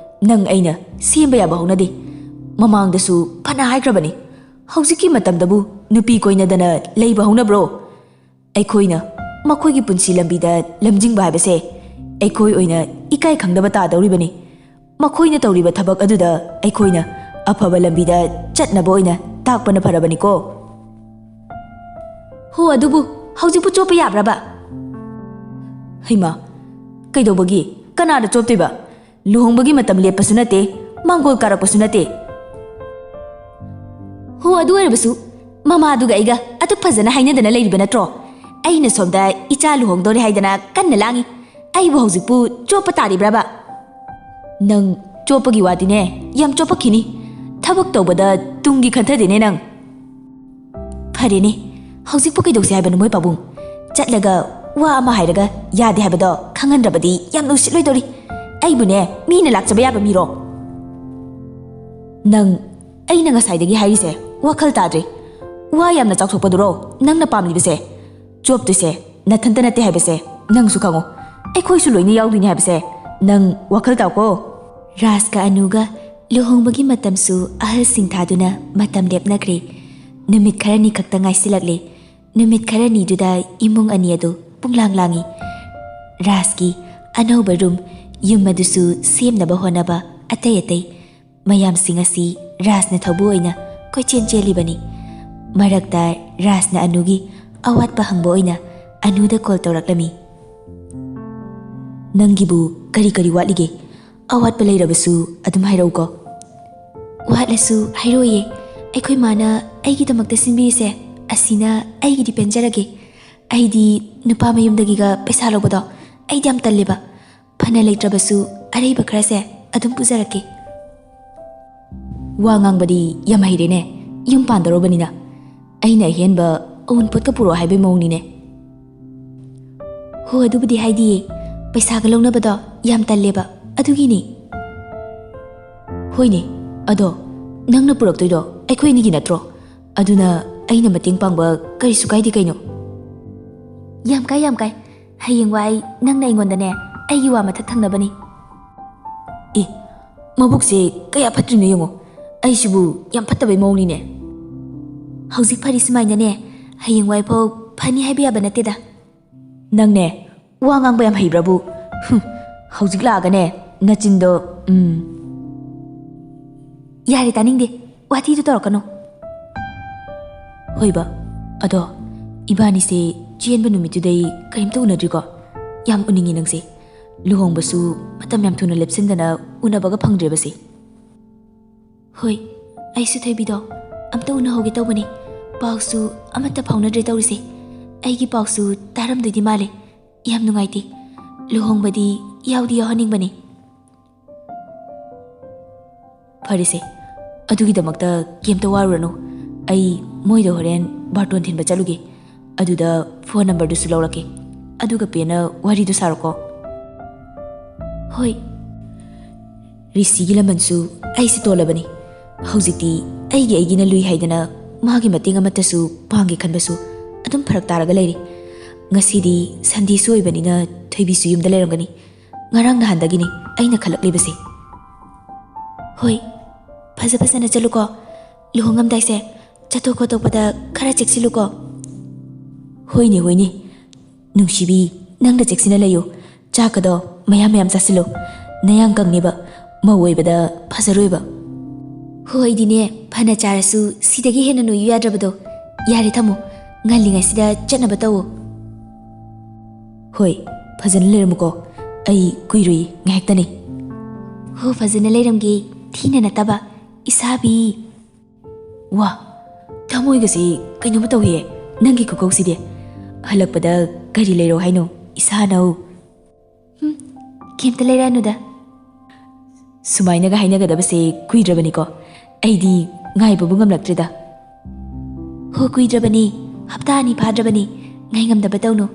ꯅꯪ ꯑꯩꯅ ꯁꯦꯝꯕ ꯌꯥꯕ ꯍꯧꯅꯗꯦ ꯃꯃꯥꯡꯗꯁꯨ ꯐꯅ ꯍꯥꯏꯈ꯭ꯔꯕꯅꯤ ꯍꯧꯖꯤꯛꯀꯤ ꯃꯇꯝꯗꯕꯨ ꯅꯨꯄꯤ ꯀꯣꯏꯅꯗꯅ ꯂꯩꯕ ꯍꯧꯅꯕ꯭ꯔꯣ ꯑꯩꯈꯣꯏꯅ ꯃꯈꯣꯏꯒꯤ ꯄꯨꯟꯁꯤ ꯂꯝꯕꯤꯗ ꯂꯝꯖꯤꯡꯕ ꯍꯥꯏꯕꯁꯦ ꯑꯩꯈꯣꯏ ꯑꯣꯏꯅ ꯏꯀꯥꯏ ꯈꯪꯗꯕ ꯇꯥꯗꯧꯔꯤꯕꯅꯤ ꯃꯈꯣꯏꯅ ꯇꯧꯔꯤꯕ ꯊꯕꯛ ꯑꯗꯨꯗ ꯑꯩꯈꯣꯏꯅ ꯑꯐꯕ ꯂꯝꯕꯤꯗ ꯆꯠꯅꯕ ꯑꯣꯏꯅ ꯇꯥꯛꯄꯅ ꯐꯔꯕꯅꯤꯀꯣ ꯍꯣ ꯑꯗꯨꯕꯨ ꯍꯧꯖꯤꯛꯄꯨ ꯆꯣꯞꯄ ꯌꯥꯕ꯭ꯔꯕ ꯍꯩꯃꯥ ꯀꯩꯗꯧꯕꯒꯤ ꯀꯅꯥꯗ ꯆꯣꯞꯇꯣꯏꯕ ꯂꯨꯍꯣꯡꯕꯒꯤ ꯃꯇꯝ ꯂꯦꯞꯄꯁꯨ ꯅꯠꯇꯦ ꯃꯥꯡꯒꯣꯜ ꯀꯥꯔꯛꯄꯁꯨ ꯅꯠꯇꯦ ꯍꯣ ꯑꯗꯨ ꯑꯣꯏꯔꯕꯁꯨ ꯃꯃꯥꯗꯨꯒ ꯑꯩꯒ ꯑꯗꯨ ꯐꯖꯅ ꯍꯥꯏꯅꯗꯅ ꯂꯩꯔꯤꯕ ꯅꯠꯇ꯭ꯔꯣ ꯑꯩꯅ ꯁꯣꯝꯗ ꯏꯆꯥ ꯂꯨꯍꯣꯡꯗꯣꯔꯦ ꯍꯥꯏꯗꯅ ꯀꯟꯅ ꯂꯥꯡꯉꯤ ꯑꯩꯕꯨ ꯍꯧꯖꯤꯛꯄꯨ ꯆꯣꯞꯄ ꯇꯥꯔꯤꯕ꯭ꯔꯕ ꯅꯪ ꯆꯣꯞꯄꯒꯤ ꯋꯥꯗꯤꯅꯦ ꯌꯥꯝ ꯆꯣꯞꯄꯛꯈꯤꯅꯤ ꯊꯕꯛ ꯇꯧꯕꯗ ꯇꯨꯡꯒꯤ ꯈꯟꯊꯗꯦꯅꯦ ꯅꯪ ꯐꯔꯦꯅꯦ ꯍꯧꯖꯤꯛꯄꯨ ꯀꯩꯗꯧꯁꯦ ꯍꯥꯏꯕꯅꯣ ꯃꯣꯏ ꯄꯥꯕꯨꯡ ꯆꯠꯂꯒ ꯋꯥ ꯑꯃ ꯍꯥꯏꯔꯒ ꯌꯥꯗꯦ ꯍꯥꯏꯕꯗꯣ ꯈꯪꯍꯟꯗ꯭ꯔꯕꯗꯤ ꯌꯥꯝꯅ ꯎꯁꯤꯠꯂꯣꯏꯗꯧꯔꯤ ꯑꯩꯕꯨꯅꯦ ꯃꯤꯅ ꯂꯥꯛꯆꯕ ꯌꯥꯕ ꯃꯤꯔꯣ ꯅꯪ ꯑꯩꯅ ꯉꯁꯥꯏꯗꯒꯤ ꯍꯥꯏꯔꯤꯁꯦ ꯋꯥꯈꯜ ꯇꯥꯗ꯭ꯔꯤ ꯋꯥ ꯌꯥꯝꯅ ꯆꯥꯎꯊꯣꯛꯄꯗꯨꯔꯣ ꯅꯪꯅ ꯄꯥꯝꯂꯤꯕꯁꯦ ꯆꯣꯞꯇꯣꯏꯁꯦ ꯅꯊꯟꯇ ꯅꯠꯇꯦ ꯍꯥꯏꯕꯁꯦ ꯅꯪꯁꯨ ꯈꯪꯉꯣ ꯑꯩꯈꯣꯏꯁꯨ ꯂꯣꯏꯅ ꯌꯥꯎꯗꯣꯏꯅꯤ ꯍꯥꯏꯕꯁꯦ ꯅꯪ ꯋꯥꯈꯜ ꯇꯥꯎꯀꯣ ꯔꯥꯖꯀ ꯑꯅꯨꯒ ꯂꯨꯍꯣꯡꯕꯒꯤ ꯃꯇꯝꯁꯨ ꯑꯍꯜꯁꯤꯡ ꯊꯥꯗꯨꯅ ꯃꯇꯝ ꯂꯦꯞꯅꯈ꯭ꯔꯦ ꯅꯨꯃꯤꯠ ꯈꯔꯅꯤ ꯈꯛꯇ ꯉꯥꯏꯁꯤꯜꯂꯛꯂꯦ ꯅꯨꯃꯤꯠ ꯈꯔꯅꯤꯗꯨꯗ ꯏꯃꯨꯡ ꯑꯅꯤ ꯑꯗꯨ ꯄꯨꯡꯂꯥꯡ ꯂꯥꯡꯏ ꯔꯥꯖꯀꯤ ꯑꯅꯧꯕ ꯌꯨꯝ ꯑꯗꯨꯁꯨ ꯁꯦꯝꯅꯕ ꯍꯣꯠꯅꯕ ꯑꯇꯩ ꯑꯇꯩ ꯃꯌꯥꯝꯁꯤꯡ ꯑꯁꯤ ꯔꯥꯖꯅ ꯊꯧꯕꯨ ꯑꯣꯏꯅ ꯀꯣꯏꯆꯦꯟ ꯆꯦꯜꯂꯤꯕꯅꯤ ꯃꯔꯛꯇ ꯔꯥꯖꯅ ꯑꯅꯨꯒꯤ ꯑꯋꯥꯠꯄ ꯍꯪꯕ ꯑꯣꯏꯅ ꯑꯅꯨꯗ ꯀꯣꯜ ꯇꯧꯔꯛꯂꯝꯃꯤ ꯅꯪꯒꯤꯕꯨ ꯀꯔꯤ ꯀꯔꯤ ꯋꯥꯠꯂꯤꯒꯦ ꯑꯋꯥꯠꯄ ꯂꯩꯔꯕꯁꯨ ꯑꯗꯨꯝ ꯍꯥꯏꯔꯛꯎꯀꯣ ꯋꯥꯠꯂꯁꯨ ꯍꯥꯏꯔꯣꯏꯌꯦ ꯑꯩꯈꯣꯏ ꯃꯥꯅ ꯑꯩꯒꯤꯗꯃꯛꯇ ꯁꯤꯟꯕꯤꯔꯤꯁꯦ ꯑꯁꯤꯅ ꯑꯩꯒꯤꯗꯤ ꯄꯦꯟꯖꯔꯒꯦ ꯑꯩꯗꯤ ꯅꯨꯄꯥ ꯃꯌꯨꯝꯗꯒꯤꯒ ꯄꯩꯁా ꯂꯧꯕꯗꯣ ꯑꯩꯗꯤ ꯌꯥꯝ ꯇꯜꯂꯦꯕ ꯐꯅ ꯂꯩꯇ꯭ꯔꯕꯁꯨ ꯑꯔꯩꯕ ꯈꯔꯁꯦ ꯑꯗꯨꯝ ꯄꯨꯖꯔꯛꯀꯦ ꯋꯥ ꯉꯥꯡꯕꯗꯤ ꯌꯥꯝ ꯍꯩꯔꯦꯅꯦ ꯌꯨꯝ ꯄꯥꯟꯗꯧꯔꯕꯅꯤꯅ ꯑꯩꯅ ꯑꯍꯦꯟꯕ ꯑꯎꯟꯄꯣꯠꯀ ꯄꯨꯔꯛꯑꯣ ꯍꯥꯏꯕꯩ ꯃꯑꯣꯡꯅꯤꯅꯦ ꯍꯣ ꯑꯗꯨꯕꯨꯗꯤ ꯍꯥꯏꯗꯤꯌꯦ ꯄꯩꯁꯥꯒ ꯂꯧꯅꯕꯗꯣ ꯌꯥꯝ ꯇꯜꯂꯦꯕ ꯑꯗꯨꯒꯤꯅꯤ ꯍꯣꯏꯅꯦ ꯑꯗꯣ ꯅꯪꯅ ꯄꯨꯔꯛꯇꯣꯏꯗꯣ ꯑꯩꯈꯣꯏ ꯑꯅꯤꯒꯤ ꯅꯠꯇ꯭ꯔꯣ ꯑꯗꯨꯅ ꯑꯩꯅ ꯃꯇꯦꯡ ꯄꯥꯡꯕ ꯀꯔꯤꯁꯨ ꯀꯥꯏꯗꯦ ꯀꯩꯅꯣ ꯌꯥꯝ ꯀꯥꯏ ꯍꯌꯦꯡꯋꯥꯏ ꯅꯪꯅ ꯑꯩꯉꯣꯟꯗꯅꯦ ꯑꯩꯒꯤ ꯋꯥ ꯃꯊꯛ ꯊꯪꯅꯕꯅꯤ ꯑꯦ ꯃꯕꯨꯛꯁꯦ ꯀꯌꯥ ꯐꯠꯇ꯭ꯔꯤꯅꯣ ꯌꯦꯡꯉꯣ ꯑꯩꯁꯤꯕꯨ ꯌꯥꯝ ꯐꯠꯇꯕꯩ ꯃꯑꯣꯡꯅꯤꯅꯦ ꯍꯧꯖꯤꯛ ꯐꯔꯤ ꯁꯨꯃꯥꯏꯅꯅꯦ ꯍꯌꯦꯡꯋꯥꯏꯐꯥꯎ ꯐꯅꯤ ꯍꯥꯏꯕ ꯌꯥꯕ ꯅꯠꯇꯦꯗ ꯅꯪꯅꯦ ꯋꯥ ꯉꯥꯡꯕ ꯌꯥꯝ ꯍꯩꯕ꯭ꯔꯕꯨ ꯍꯧꯖꯤꯛ ꯂꯥꯛꯑꯒꯅꯦ ꯅꯆꯤꯟꯗꯣ ꯌꯥꯔꯦ ꯇꯥꯅꯤꯡꯗꯦ ꯋꯥꯊꯤꯗꯨ ꯇꯧꯔꯛꯀꯅꯨ ꯍꯣꯏꯕ ꯑꯗꯣ ꯏꯕꯥꯅꯤꯁꯦ ꯆꯦꯟꯕ ꯅꯨꯃꯤꯠꯇꯨꯗꯩ ꯀꯔꯤꯝꯇ ꯎꯅꯗ꯭ꯔꯤꯀꯣ ꯌꯥꯝ ꯎꯅꯤꯡꯉꯤ ꯅꯪꯁꯦ ꯂꯨꯍꯣꯡꯕꯁꯨ ꯃꯇꯝ ꯌꯥꯝ ꯊꯨꯅ ꯂꯦꯞꯁꯤꯟꯗꯅ ꯎꯅꯕꯒ ꯐꯪꯗ꯭ꯔꯦꯕꯁꯦ ꯍꯣꯏ ꯑꯩꯁꯨ ꯊꯣꯏꯕꯤꯗꯣ ꯑꯝꯇ ꯎꯅꯍꯧꯒꯦ ꯇꯧꯕꯅꯤ ꯄꯥꯎꯁꯨ ꯑꯃꯠꯇ ꯐꯥꯎꯅꯗ꯭ꯔꯦ ꯇꯧꯔꯤꯁꯦ ꯑꯩꯒꯤ ꯄꯥꯎꯁꯨ ꯇꯥꯔꯝꯗꯣꯏꯗꯤ ꯃꯥꯜꯂꯦ ꯌꯥꯝ ꯅꯨꯡꯉꯥꯏꯇꯦ ꯂꯨꯍꯣꯡꯕꯗꯤ ꯌꯥꯎꯗꯤ ꯌꯥꯎꯍꯟꯅꯤꯡꯕꯅꯤ ꯐꯔꯦꯁꯦ ꯑꯗꯨꯒꯤꯗꯃꯛꯇ ꯀꯩꯝꯇ ꯋꯥꯔꯨꯔꯅꯨ ꯑꯩ ꯃꯣꯏꯗ ꯍꯣꯔꯦꯟ ꯕꯥꯔꯇꯣꯟ ꯊꯤꯟꯕ ꯆꯠꯂꯨꯒꯦ ꯑꯗꯨꯗ ꯐꯣꯟ ꯅꯝꯕꯔꯗꯨꯁꯨ ꯂꯧꯔꯛꯀꯦ ꯑꯗꯨꯒ ꯄꯦꯟꯅ ꯋꯥꯔꯤꯗꯨ ꯁꯥꯔꯣꯀꯣ ꯍꯣꯏ ꯔꯤꯁꯤꯒꯤ ꯂꯃꯟꯁꯨ ꯑꯩꯁꯦ ꯇꯣꯜꯂꯕꯅꯤ ꯍꯧꯖꯤꯛꯇꯤ ꯑꯩꯒꯤꯅ ꯂꯨꯏ ꯍꯥꯏꯗꯅ ꯃꯥꯒꯤ ꯃꯇꯦꯡ ꯑꯃꯠꯇꯁꯨ ꯄꯥꯡꯒꯦ ꯈꯟꯕꯁꯨ ꯑꯗꯨꯝ ꯐꯔꯛ ꯇꯥꯔꯒ ꯂꯩꯔꯤ ꯉꯁꯤꯗꯤ ꯁꯟꯗꯦꯁꯨ ꯑꯣꯏꯕꯅꯤꯅ ꯊꯣꯏꯕꯤꯁꯨ ꯌꯨꯝꯗ ꯂꯩꯔꯝꯒꯅꯤ ꯉꯔꯥꯡ ꯅꯍꯥꯟꯗꯒꯤꯅꯤ ꯑꯩꯅ ꯈꯜꯂꯛꯂꯤꯕꯁꯦ ꯍꯣꯏ ꯐꯖꯅ ꯆꯠꯂꯨꯀꯣ ꯂꯨꯍꯣꯡꯉꯝꯗꯥꯏꯁꯦ ꯆꯠꯊꯣꯛ ꯈꯣꯠꯇꯣꯛꯄꯗ ꯈꯔ ꯆꯦꯛꯁꯤꯜꯂꯨꯀꯣ ꯍꯣꯏꯅꯦ ꯅꯨꯡꯁꯤꯕꯤ ꯅꯪꯅ ꯆꯦꯛꯁꯤꯟꯅ ꯂꯩꯌꯨ ꯆꯥꯛꯀꯗꯣ ꯃꯌꯥꯝ ꯆꯥꯁꯤꯜꯂꯨ ꯅꯌꯥꯡ ꯀꯪꯅꯦꯕ ꯃꯧ ꯑꯣꯏꯕꯗ ꯐꯖꯔꯣꯏꯕ ꯍꯣꯏꯗꯤꯅꯦ ꯐꯅ ꯆꯥꯔꯁꯨ ꯁꯤꯗꯒꯤ ꯍꯦꯟꯅ ꯅꯣꯏꯌꯨ ꯌꯥꯗ꯭ꯔꯕꯗꯣ ꯌꯥꯔꯦ ꯊꯝꯃꯣ ꯉꯜꯂꯤꯉꯩꯁꯤꯗ ꯆꯠꯅꯕ ꯇꯧꯋꯣ ꯍꯣꯏ ꯐꯖꯅ ꯂꯩꯔꯝꯃꯨꯀꯣ ꯑꯩ ꯀꯨꯏꯔꯨꯏ ꯉꯥꯏꯍꯥꯛꯇꯅꯤ ꯍꯣ ꯐꯖꯅ ꯂꯩꯔꯝꯒꯦ ꯊꯤꯅ ꯅꯠꯇꯕ ꯏꯁꯥꯕꯤ ꯋꯥ ꯊꯃꯣꯏꯒꯁꯤ ꯀꯩꯅꯣꯝꯃ ꯇꯧꯏꯌꯦ ꯅꯪꯒꯤ ꯈꯨꯀꯧꯁꯤꯗꯤ ꯍꯜꯂꯛꯄꯗ ꯀꯔꯤ ꯂꯩꯔꯣ ꯍꯥꯏꯅꯣ ꯏꯁꯥꯅꯧ ꯀꯩꯝꯇ ꯂꯩꯔꯛꯑꯅꯨꯗ ꯁꯨꯃꯥꯏꯅꯒ ꯍꯥꯏꯅꯒꯗꯕꯁꯦ ꯀꯨꯏꯗ꯭ꯔꯕꯅꯤꯀꯣ ꯑꯩꯗꯤ ꯉꯥꯏꯕꯕꯨ ꯉꯝꯂꯛꯇ꯭ꯔꯦꯗ ꯍꯣ ꯀꯨꯏꯗ꯭ꯔꯕꯅꯤ ꯍꯞꯇꯥ 2 ꯐꯥꯗ꯭ꯔꯕꯅꯤ ꯉꯥꯏ ꯉꯝꯗꯕ ꯇꯧꯅꯨ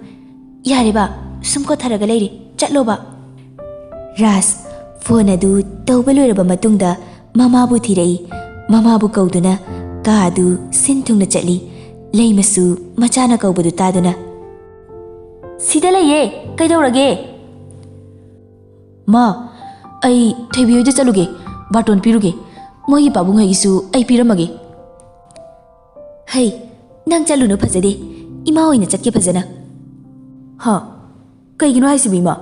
ꯌꯥꯔꯦꯕ ꯁꯨꯝ ꯀꯣꯠꯊꯔꯒ ꯂꯩꯔꯤ ꯆꯠꯂꯣꯕ ꯔꯥꯖ ꯐꯣꯟ ꯑꯗꯨ ꯇꯧꯕ ꯂꯣꯏꯔꯕ ꯃꯇꯨꯡꯗ ꯃꯃꯥꯕꯨ ꯊꯤꯔꯛꯏ ꯃꯃꯥꯕꯨ ꯀꯧꯗꯨꯅ ꯀꯥ ꯑꯗꯨ ꯁꯤꯟ ꯊꯨꯡꯅ ꯆꯠꯂꯤ ꯂꯩꯃꯁꯨ ꯃꯆꯥꯅ ꯀꯧꯕꯗꯨ ꯇꯥꯗꯨꯅ ꯁꯤꯗ ꯂꯩꯌꯦ ꯀꯩꯗꯧꯔꯒꯦ ꯃꯥ ꯑꯩ ꯊꯣꯏꯕꯤ ꯍꯣꯏꯗ ꯆꯠꯂꯨꯒꯦ ꯕꯥꯔꯇꯣꯟ ꯄꯤꯔꯨꯒꯦ ꯃꯣꯏꯒꯤ ꯄꯥꯕꯨꯡ ꯍꯣꯏꯒꯤꯁꯨ ꯑꯩ ꯄꯤꯔꯝꯃꯒꯦ ꯍꯩ ꯅꯪ ꯆꯠꯂꯨꯅꯨ ꯐꯖꯗꯦ ꯏꯃꯥ ꯑꯣꯏꯅ ꯆꯠꯀꯦ ꯐꯖꯅ ꯍꯥ ꯀꯩꯒꯤꯅꯣ ꯍꯥꯏꯁꯤꯕꯨ ꯏꯃꯥ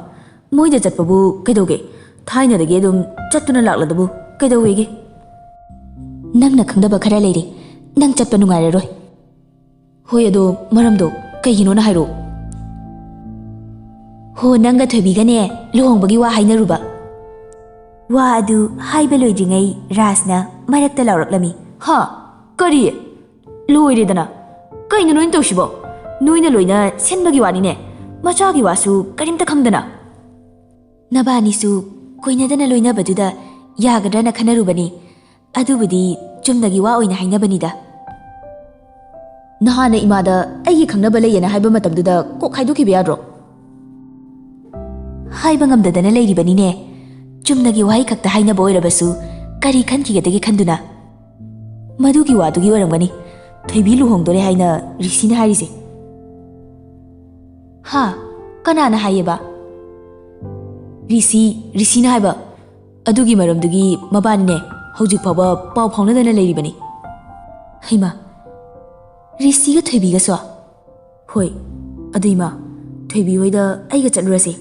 ꯃꯣꯏꯗ ꯆꯠꯄꯕꯨ ꯀꯩꯗꯧꯒꯦ ꯊꯥꯏꯅꯗꯒꯤ ꯑꯗꯨꯝ ꯆꯠꯇꯨꯅ ꯂꯥꯛꯂꯗꯕꯨ ꯀꯩꯗꯧꯋꯦꯒꯦ ꯅꯪꯅ ꯈꯪꯗꯕ ꯈꯔ ꯂꯩꯔꯦ ꯅꯪ ꯆꯠꯄ ꯅꯨꯡꯉꯥꯏꯔꯔꯣꯏ ꯍꯣꯏ ꯑꯗꯣ ꯃꯔꯝꯗꯣ ꯀꯩꯒꯤꯅꯣꯅ ꯍꯥꯏꯔꯛꯑꯣ ꯍꯣ ꯅꯪꯒ ꯊꯣꯏꯕꯤꯒꯅꯦ ꯂꯨꯍꯣꯡꯕꯒꯤ ꯋꯥ ꯍꯥꯏꯅꯔꯨꯕ ꯋꯥ ꯑꯗꯨ ꯍꯥꯏꯕ ꯂꯣꯏꯗ꯭ꯔꯤꯉꯩ ꯔꯥꯖꯅ ꯃꯔꯛꯇ ꯂꯥꯎꯔꯛꯂꯝꯃꯤ ꯍꯥ ꯀꯔꯤ ꯂꯣꯏꯔꯦꯗꯅ ꯀꯩꯅꯣ ꯅꯣꯏꯅ ꯇꯧꯁꯤꯕꯣ ꯅꯣꯏꯅ ꯂꯣꯏꯅ ꯁꯤꯟꯕꯒꯤ ꯋꯥꯅꯤꯅꯦ ꯃꯆꯥꯒꯤ ꯋꯥꯁꯨ ꯀꯔꯤꯝꯇ ꯈꯪꯗꯅ ꯅꯕꯥꯅꯤꯁꯨ ꯀꯣꯏꯅꯗꯅ ꯂꯣꯏꯅꯕꯗꯨꯗ ꯌꯥꯒꯗ꯭ꯔꯅ ꯈꯟꯅꯔꯨꯕꯅꯤ ꯑꯗꯨꯕꯨꯗꯤ ꯆꯨꯝꯅꯒꯤ ꯋꯥ ꯑꯣꯏꯅ ꯍꯥꯏꯅꯕꯅꯤꯗ ꯅꯍꯥꯟꯅ ꯏꯃꯥꯗ ꯑꯩꯒꯤ ꯈꯪꯅꯕ ꯂꯩꯌꯦꯅ ꯍꯥꯏꯕ ꯃꯇꯝꯗꯨꯗ ꯀꯣꯛ ꯍꯥꯏꯗꯣꯛꯈꯤꯕ ꯌꯥꯗ꯭ꯔꯣ ꯍꯥꯏꯕ ꯉꯝꯗꯗꯅ ꯂꯩꯔꯤꯕꯅꯤꯅꯦ ꯆꯨꯝꯅꯒꯤ ꯋꯥꯍꯩ ꯈꯛꯇ ꯍꯥꯏꯅꯕ ꯑꯣꯏꯔꯕꯁꯨ ꯀꯔꯤ ꯈꯟꯈꯤꯒꯗꯒꯦ ꯈꯟꯗꯨꯅ ꯃꯗꯨꯒꯤ ꯋꯥꯗꯨꯒꯤ ꯑꯣꯏꯔꯝꯒꯅꯤ ꯊꯣꯏꯕꯤ ꯂꯨꯍꯣꯡꯗꯣꯔꯦ ꯍꯥꯏꯅ ꯔꯤꯁꯤꯅ ꯍꯥꯏꯔꯤꯁꯦ ꯍꯥ ꯀꯅꯥꯅ ꯍꯥꯏꯌꯦꯕ ꯔꯤꯁꯤꯅ ꯍꯥꯏꯕ ꯑꯗꯨꯒꯤ ꯃꯔꯝꯗꯨꯒꯤ ꯃꯕꯥꯅꯤꯅꯦ ꯍꯧꯖꯤꯛ ꯐꯥꯎꯕ ꯄꯥꯎ ꯐꯥꯎꯅꯗꯅ ꯂꯩꯔꯤꯕꯅꯤ ꯍꯩꯃꯥ ꯔꯤꯁꯤꯒ ꯊꯣꯏꯕꯤꯒꯁꯨ ꯍꯣꯏ ꯑꯗꯨ ꯏꯃꯥ ꯊꯣꯏꯕꯤ ꯍꯣꯏꯗ ꯑꯩꯒ ꯆꯠꯂꯨꯔꯁꯦ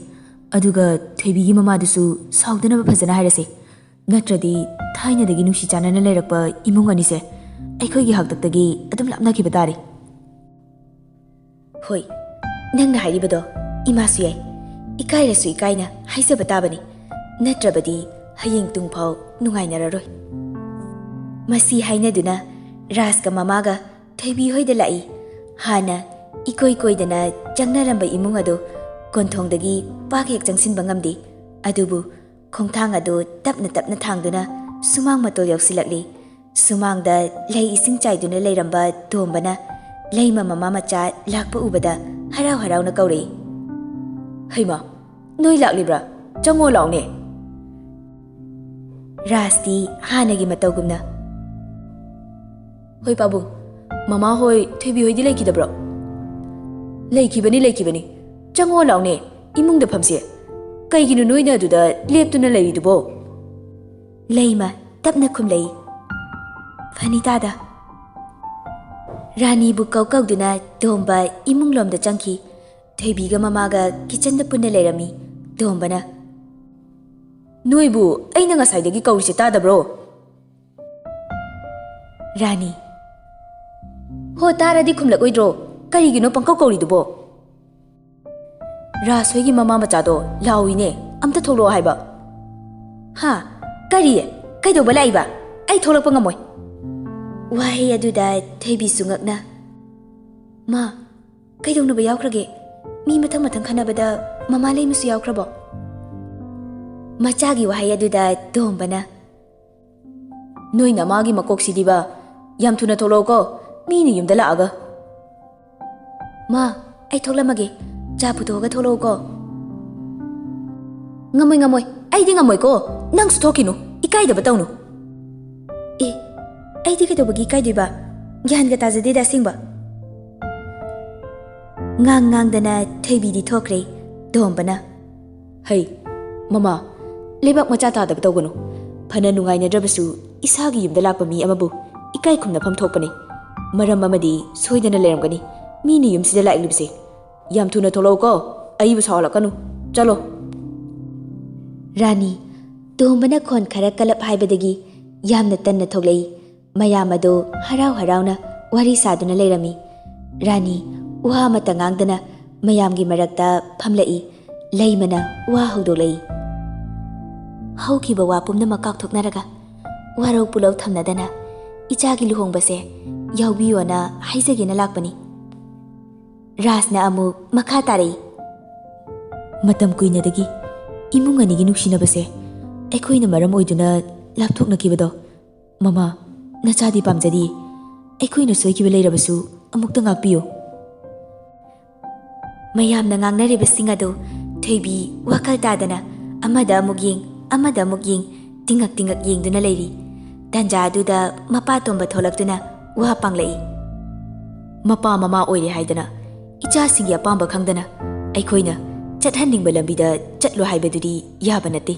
ꯑꯗꯨꯒ ꯊꯣꯏꯕꯤꯒꯤ ꯃꯃꯥꯗꯨꯁꯨ ꯁꯥꯎꯗꯅꯕ ꯐꯖꯅ ꯍꯥꯏꯔꯁꯦ ꯅꯠꯇ꯭ꯔꯗꯤ ꯊꯥꯏꯅꯗꯒꯤ ꯅꯨꯡꯁꯤ ꯆꯥꯟꯅꯅ ꯂꯩꯔꯛꯄ ꯏꯃꯨꯡ ꯑꯅꯤꯁꯦ ꯑꯩꯈꯣꯏꯒꯤ ꯍꯥꯛꯇꯛꯇꯒꯤ ꯑꯗꯨꯝ ꯂꯥꯞꯅꯈꯤꯕ ꯇꯥꯔꯦ ꯍꯣꯏ ꯅꯪꯅ ꯍꯥꯏꯔꯤꯕꯗꯣ ꯏꯃꯥꯁꯨ ꯌꯥꯏ ꯏꯀꯥꯏꯔꯁꯨ ꯏꯀꯥꯏꯅ ꯍꯥꯏꯖꯕ ꯇꯥꯕꯅꯤ ꯅꯠꯇ꯭ꯔꯕꯗꯤ ꯍꯌꯦꯡ ꯇꯨꯡꯐꯥꯎ ꯅꯨꯡꯉꯥꯏꯅꯔꯔꯣꯏ ꯃꯁꯤ ꯍꯥꯏꯅꯗꯨꯅ ꯔꯥꯖꯀ ꯃꯃꯥꯒ ꯊꯣꯏꯕꯤ ꯍꯣꯏꯗ ꯂꯥꯛꯏ ꯍꯥꯟꯅ ꯏꯀꯣꯏ ꯀꯣꯏꯗꯅ ꯆꯪꯅꯔꯝꯕ ꯏꯃꯨꯡ ꯑꯗꯨ ꯀꯣꯟꯊꯣꯡꯗꯒꯤ ꯄꯥꯛ ꯍꯦꯛ ꯆꯪꯁꯤꯟꯕ ꯉꯝꯗꯦ ꯑꯗꯨꯕꯨ ꯈꯣꯡꯊꯥꯡ ꯑꯗꯨ ꯇꯞꯅ ꯇꯞꯅ ꯊꯥꯡꯗꯨꯅ ꯁꯨꯃꯥꯡ ꯃꯇꯣꯜ ꯌꯧꯁꯤꯜꯂꯛꯂꯤ ꯁꯨꯃꯥꯡꯗ ꯂꯩ ꯏꯁꯤꯡ ꯆꯥꯏꯗꯨꯅ ꯂꯩꯔꯝꯕ ꯇꯣꯝꯕꯅ ꯂꯩꯃ ꯃꯃꯥ ꯃꯆꯥ ꯂꯥꯛꯄ ꯎꯕꯗ ꯍꯔꯥꯎ ꯍꯔꯥꯎꯅ ꯀꯧꯔꯛꯏ ꯍꯩꯃꯥ ꯅꯣꯏ ꯂꯥꯛꯂꯤꯕ꯭ꯔꯥ ꯆꯪꯉꯣ ꯂꯥꯛꯎꯅꯦ ꯔꯥꯖꯇꯤ ꯍꯥꯟꯅꯒꯤ ꯃꯇꯧꯒꯨꯝꯅ ꯍꯣꯏ ꯄꯥꯕꯨꯡ ꯃꯃꯥ ꯍꯣꯏ ꯊꯣꯏꯕꯤ ꯍꯣꯏꯗꯤ ꯂꯩꯈꯤꯗꯕ꯭ꯔꯣ ꯂꯩꯈꯤꯕꯅꯤ ꯆꯪꯉꯣ ꯂꯥꯎꯅꯦ ꯏꯃꯨꯡꯗ ꯐꯝꯁꯦ ꯀꯩꯒꯤꯅꯣ ꯅꯣꯏꯅ ꯑꯗꯨꯗ ꯂꯦꯞꯇꯨꯅ ꯂꯩꯔꯤꯗꯨꯕꯣ ꯂꯩꯃ ꯇꯞꯅ ꯈꯨꯝꯂꯛꯏ ꯐꯅꯤꯇꯥꯗ ꯔꯥꯅꯤꯕꯨ ꯀꯧꯗꯨꯅ ꯇꯣꯝꯕ ꯏꯃꯨꯡꯂꯣꯝꯗ ꯆꯪꯈꯤ ꯊꯣꯏꯕꯤꯒ ꯃꯃꯥꯒ ꯀꯤꯆꯟꯗ ꯄꯨꯟꯅ ꯂꯩꯔꯝꯃꯤ ꯇꯣꯝꯕꯅ ꯅꯣꯏꯕꯨ ꯑꯩꯅ ꯉꯁꯥꯏꯗꯒꯤ ꯀꯧꯔꯤꯁꯦ ꯇꯥꯗꯕ꯭ꯔꯣ ꯔꯥꯅꯤ ꯍꯣ ꯇꯥꯔꯗꯤ ꯈꯨꯝꯂꯛꯑꯣꯏꯗ꯭ꯔꯣ ꯀꯔꯤꯒꯤꯅꯣ ꯄꯪꯀꯧ ꯀꯧꯔꯤꯗꯨꯕꯣ ꯔꯥꯖ ꯍꯣꯏꯒꯤ ꯃꯃꯥ ꯃꯆꯥꯗꯣ ꯂꯥꯎꯏꯅꯦ ꯑꯝꯇ ꯊꯣꯛꯂꯛꯑꯣ ꯍꯥꯏꯕ ꯍꯥ ꯀꯔꯤ ꯀꯩꯗꯧꯕ ꯂꯥꯛꯏꯕ ꯑꯩ ꯊꯣꯛꯂꯛꯄ ꯉꯝꯃꯣꯏ ꯋꯥꯍꯩ ꯑꯗꯨꯗ ꯊꯣꯏꯕꯤꯁꯨ ꯉꯛꯅ ꯃꯥ ꯀꯩꯗꯧꯅꯕ ꯌꯥꯎꯈ꯭ꯔꯒꯦ ꯃꯤ ꯃꯊꯪ ꯃꯊꯪ ꯈꯟꯅꯕꯗ ꯃꯃꯥ ꯂꯩꯃꯁꯨ ꯌꯥꯎꯈ꯭ꯔꯕꯣ ꯃꯆꯥꯒꯤ ꯋꯥꯍꯩ ꯑꯗꯨꯗ ꯇꯣꯝꯕꯅ ꯅꯣꯏ ꯅꯃꯥꯒꯤ ꯃꯀꯣꯛꯁꯤꯗꯤꯕ ꯌꯥꯝ ꯊꯨꯅ ꯊꯣꯛꯂꯛꯑꯣꯀꯣ ꯃꯤꯅ ꯌꯨꯝꯗ ꯂꯥꯛꯑꯒ ꯃꯥ ꯑꯩ ꯊꯣꯛꯂꯝꯃꯒꯦ ꯆꯥ ꯄꯨꯊꯣꯛꯑꯒ ꯊꯣꯛꯂꯛꯎꯀꯣ ꯉꯝꯃꯣꯏ ꯑꯩꯗꯤ ꯉꯝꯃꯣꯏꯀꯣ ꯅꯪꯁꯨ ꯊꯣꯛꯈꯤꯅꯨ ꯏꯀꯥꯏꯗꯕ ꯇꯧꯅꯨ ꯑꯦ ꯑꯩꯗꯤ ꯀꯩꯗꯧꯕꯒꯤ ꯏꯀꯥꯏꯗꯣꯏꯕ ꯒ꯭ꯌꯥꯟꯒ ꯇꯥꯖꯗꯦꯗ ꯑꯁꯦꯡꯕ ꯉꯥꯡꯗꯅ ꯊꯣꯏꯕꯤꯗꯤ ꯊꯣꯛꯈ꯭ꯔꯦ ꯇꯣꯝꯕꯅ ꯍꯩ ꯃꯃꯥ ꯂꯩꯕꯥꯛ ꯃꯆꯥ ꯇꯥꯗꯕ ꯇꯧꯒꯅꯨ ꯐꯅ ꯅꯨꯡꯉꯥꯏꯅꯗ꯭ꯔꯕꯁꯨ ꯏꯁꯥꯒꯤ ꯌꯨꯝꯗ ꯂꯥꯛꯄ ꯃꯤ ꯑꯃꯕꯨ ꯏꯀꯥꯏ ꯈꯨꯝꯅꯐꯝ ꯊꯣꯛꯄꯅꯤ ꯃꯔꯝ ꯑꯃꯗꯤ ꯁꯣꯏꯗꯅ ꯂꯩꯔꯝꯒꯅꯤ ꯃꯤꯅ ꯌꯨꯝꯁꯤꯗ ꯂꯥꯛꯂꯤꯕꯁꯦ ꯌꯥꯝ ꯊꯨꯅ ꯊꯣꯛꯂꯛꯎꯀꯣ ꯑꯩꯕꯨ ꯁꯥꯎꯍꯜꯂꯛꯀꯅꯨ ꯆꯠꯂꯣ ꯔꯥꯅꯤ ꯇꯣꯝꯕꯅ ꯈꯣꯟ ꯈꯔ ꯀꯂꯞ ꯍꯥꯏꯕꯗꯒꯤ ꯌꯥꯝꯅ ꯇꯟꯅ ꯊꯣꯛꯂꯛꯏ ꯃꯌꯥꯝ ꯑꯗꯣ ꯍꯔꯥꯎ ꯍꯔꯥꯎꯅ ꯋꯥꯔꯤ ꯁꯥꯗꯨꯅ ꯂꯩꯔꯝꯃꯤ ꯔꯥꯅꯤ ꯋꯥ ꯑꯃꯠꯇ ꯉꯥꯡꯗꯅ ꯃꯌꯥꯝꯒꯤ ꯃꯔꯛꯇ ꯐꯝꯂꯛꯏ ꯂꯩꯃꯅ ꯋꯥ ꯍꯧꯗꯣꯛꯂꯛꯏ ꯍꯧꯈꯤꯕ ꯋꯥ ꯄꯨꯝꯅꯃꯛ ꯀꯥꯎꯊꯣꯛꯅꯔꯒ ꯋꯥꯔꯧ ꯄꯨꯂꯧ ꯊꯝꯅꯗꯅ ꯏꯆꯥꯒꯤ ꯂꯨꯍꯣꯡꯕꯁꯦ ꯌꯥꯎꯕꯤꯌꯣꯅ ꯍꯥꯏꯖꯒꯦꯅ ꯂꯥꯛꯄꯅꯤ ꯔꯥꯖꯅ ꯑꯃꯨꯛ ꯃꯈꯥ ꯇꯥꯔꯛꯏ ꯃꯇꯝ ꯀꯨꯏꯅꯗꯒꯤ ꯏꯃꯨꯡ ꯑꯅꯤꯒꯤ ꯅꯨꯡꯁꯤꯅꯕꯁꯦ ꯑꯩꯈꯣꯏꯅ ꯃꯔꯝ ꯑꯣꯏꯗꯨꯅ ꯂꯥꯞꯊꯣꯛꯅꯈꯤꯕꯗꯣ ꯃꯃꯥ ꯅꯆꯥꯗꯤ ꯄꯥꯝꯖꯗꯤꯌꯦ ꯑꯩꯈꯣꯏꯅ ꯁꯣꯏꯈꯤꯕ ꯂꯩꯔꯕꯁꯨ ꯑꯃꯨꯛꯇ ꯉꯥꯛꯄꯤꯌꯨ ꯃꯌꯥꯝꯅ ꯉꯥꯡꯅꯔꯤꯕꯁꯤꯡ ꯑꯗꯨ ꯊꯣꯏꯕꯤ ꯋꯥꯈꯜ ꯇꯥꯗꯅ ꯑꯃꯗ ꯑꯃꯨꯛ ꯌꯦꯡ ꯑꯃꯗ ꯑꯃꯨꯛ ꯌꯦꯡ ꯇꯤꯡꯉꯛ ꯌꯦꯡꯗꯨꯅ ꯂꯩꯔꯤ꯫ ꯇꯥꯟꯖꯥ ꯑꯗꯨꯗ ꯃꯄꯥꯇꯣꯟꯕ ꯊꯣꯛꯂꯛꯇꯨꯅ ꯋꯥ ꯄꯥꯡꯂꯛꯏ꯫ ꯃꯄꯥ ꯃꯃꯥ ꯑꯣꯏꯔꯦ ꯍꯥꯏꯗꯅ ꯏꯆꯥꯁꯤꯡꯒꯤ ꯑꯄꯥꯝꯕ ꯈꯪꯗꯅ ꯑꯩꯈꯣꯏꯅ ꯆꯠꯍꯟꯅꯤꯡꯕ ꯂꯝꯕꯤꯗ ꯆꯠꯂꯣ ꯍꯥꯏꯕꯗꯨꯗꯤ ꯌꯥꯕ ꯅꯠꯇꯦ꯫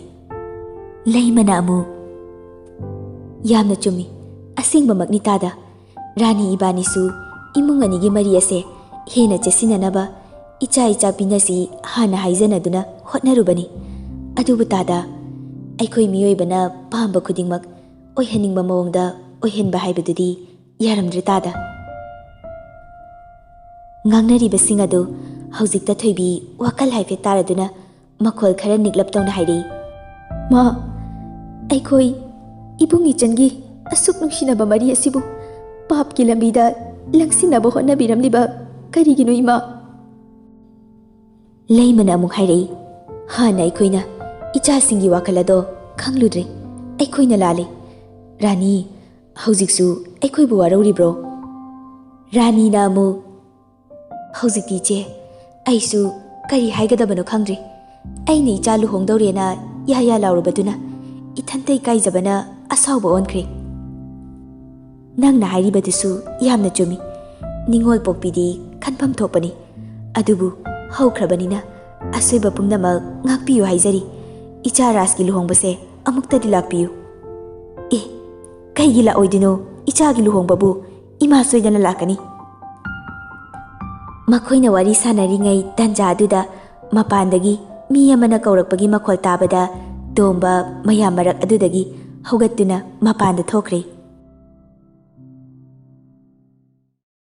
ꯂꯩꯃꯅ ꯑꯃꯨꯛ ꯌꯥꯝꯅ ꯆꯨꯝꯃꯤ, ꯑꯁꯦꯡꯕꯃꯛꯅꯤ ꯇꯥꯗ꯫ ꯔꯥꯅꯤ ꯏꯕꯥꯅꯤꯁꯨ ꯏꯃꯨꯡ ꯑꯅꯤꯒꯤ ꯃꯔꯤ ꯑꯁꯦ ꯍꯦꯟꯅ ꯆꯦꯠꯁꯤꯟꯅꯅꯕ ꯏꯆꯥ ꯄꯤꯅꯁꯤ ꯍꯥꯟꯅ ꯍꯥꯏꯖꯅꯗꯨꯅ ꯍꯣꯠꯅꯔꯨꯕꯅꯤ꯫ ꯑꯗꯨꯕꯨ ꯇꯥꯗ, ꯑꯩꯈꯣꯏ ꯃꯤꯑꯣꯏꯕꯅ ꯄꯥꯝꯕ ꯈꯨꯗꯤꯡꯃꯛ ꯑꯣꯏꯍꯟꯅꯤꯡꯕ ꯃꯑꯣꯡꯗ ꯑꯣꯏꯍꯟꯕ ꯍꯥꯏꯕꯗꯨꯗꯤ ꯌꯥꯔꯝꯗ꯭ꯔꯦ ꯇꯥꯗ꯫ ꯉꯥꯡꯅꯔꯤꯕꯁꯤꯡ ꯑꯗꯨ ꯍꯧꯖꯤꯛꯇ ꯊꯣꯏꯕꯤ ꯋꯥꯈꯜ ꯍꯥꯏꯐꯦꯠ ꯇꯥꯔꯗꯨꯅ ꯃꯈꯣꯜ ꯈꯔ ꯅꯤꯛꯂꯞ ꯇꯧꯅ ꯍꯥꯏꯔꯛꯏ꯫ ꯃꯥ, ꯑꯩꯈꯣꯏ ꯏꯕꯨꯡ ꯏꯆꯟꯒꯤ ꯑꯁꯨꯛ ꯅꯨꯡꯁꯤꯅꯕ ꯃꯔꯤ ꯑꯁꯤꯕꯨ ꯄꯥꯞꯀꯤ ꯂꯝꯕꯤꯗ ꯂꯪꯁꯤꯟꯅꯕ ꯍꯣꯠꯅꯕꯤꯔꯝꯂꯤꯕ ꯀꯔꯤꯒꯤꯅꯣ ꯏꯃꯥ? ꯂꯩꯃꯅ ꯑꯃꯨꯛ ꯍꯥꯏꯔꯛꯏ꯫ ꯍꯥꯟꯅ ꯑꯩꯈꯣꯏꯅ ꯏꯆꯥꯁꯤꯡꯒꯤ ꯋꯥꯈꯜ ꯑꯗꯣ ꯈꯪꯂꯨꯗ꯭ꯔꯦ, ꯑꯩꯈꯣꯏꯅ ꯂꯥꯜꯂꯦ꯫ ꯔꯥꯅꯤ, ꯍꯧꯖꯤꯛꯁꯨ ꯑꯩꯈꯣꯏꯕꯨ ꯋꯥꯔꯧꯔꯤꯕ꯭ꯔꯣ? ꯔꯥꯅꯤꯅ ꯑꯃꯨꯛ, ꯍꯧꯖꯤꯛꯇꯤ ꯏꯆꯦ, ꯑꯩꯁꯨ ꯀꯔꯤ ꯍꯥꯏꯒꯗꯕꯅꯣ ꯈꯪꯗ꯭ꯔꯦ꯫ ꯑꯩꯅ ꯏꯆꯥ ꯂꯨꯍꯣꯡꯗꯧꯔꯦꯅ ꯌꯥ ꯂꯥꯎꯔꯨꯕꯗꯨꯅ ꯏꯊꯟꯇ ꯏꯀꯥꯏꯖꯕꯅ ꯑꯁꯥꯎꯕ ꯑꯣꯟꯈ꯭ꯔꯦ꯫ ꯅꯪꯅ ꯍꯥꯏꯔꯤꯕꯗꯨꯁꯨ ꯌꯥꯝꯅ ꯆꯨꯝꯃꯤ꯫ ꯅꯤꯡꯉꯣꯜ ꯄꯣꯛꯄꯤꯗꯤ ꯈꯟꯐꯝ ꯊꯣꯛꯄꯅꯤ꯫ ꯑꯗꯨꯕꯨ ꯍꯧꯈ꯭ꯔꯕꯅꯤꯅ ꯑꯁꯣꯏꯕ ꯄꯨꯝꯅꯃꯛ ꯉꯥꯛꯄꯤꯌꯨ ꯍꯥꯏꯖꯔꯤ꯫ ꯏꯆꯥ ꯔꯥꯖꯀꯤ ꯂꯨꯍꯣꯡꯕꯁꯦ ꯑꯃꯨꯛꯇꯗꯤ ꯂꯥꯛꯄꯤꯌꯨ꯫ ꯑꯦ, ꯀꯩꯒꯤ ꯂꯥꯛꯑꯣꯏꯗꯣꯏꯅꯣ? ꯏꯆꯥꯒꯤ ꯂꯨꯍꯣꯡꯕꯕꯨ ꯏꯃꯥ ꯁꯣꯏꯗꯅ ꯂꯥꯛꯀꯅꯤ꯫ ꯃꯈꯣꯏꯅ ꯋꯥꯔꯤ ꯁꯥꯟꯅꯔꯤꯉꯩ ꯇꯥꯟꯖꯥ ꯑꯗꯨꯗ ꯃꯄꯥꯟꯗꯒꯤ ꯃꯤ ꯑꯃꯅ ꯀꯧꯔꯛꯄꯒꯤ ꯃꯈꯣꯜ ꯇꯥꯕꯗ ꯇꯣꯝꯕ ꯃꯌꯥꯝ ꯃꯔꯛ ꯑꯗꯨꯗꯒꯤ ꯍꯧꯒꯠꯇꯨꯅ ꯃꯄꯥꯟꯗ ꯊꯣꯛꯈ꯭ꯔꯦ꯫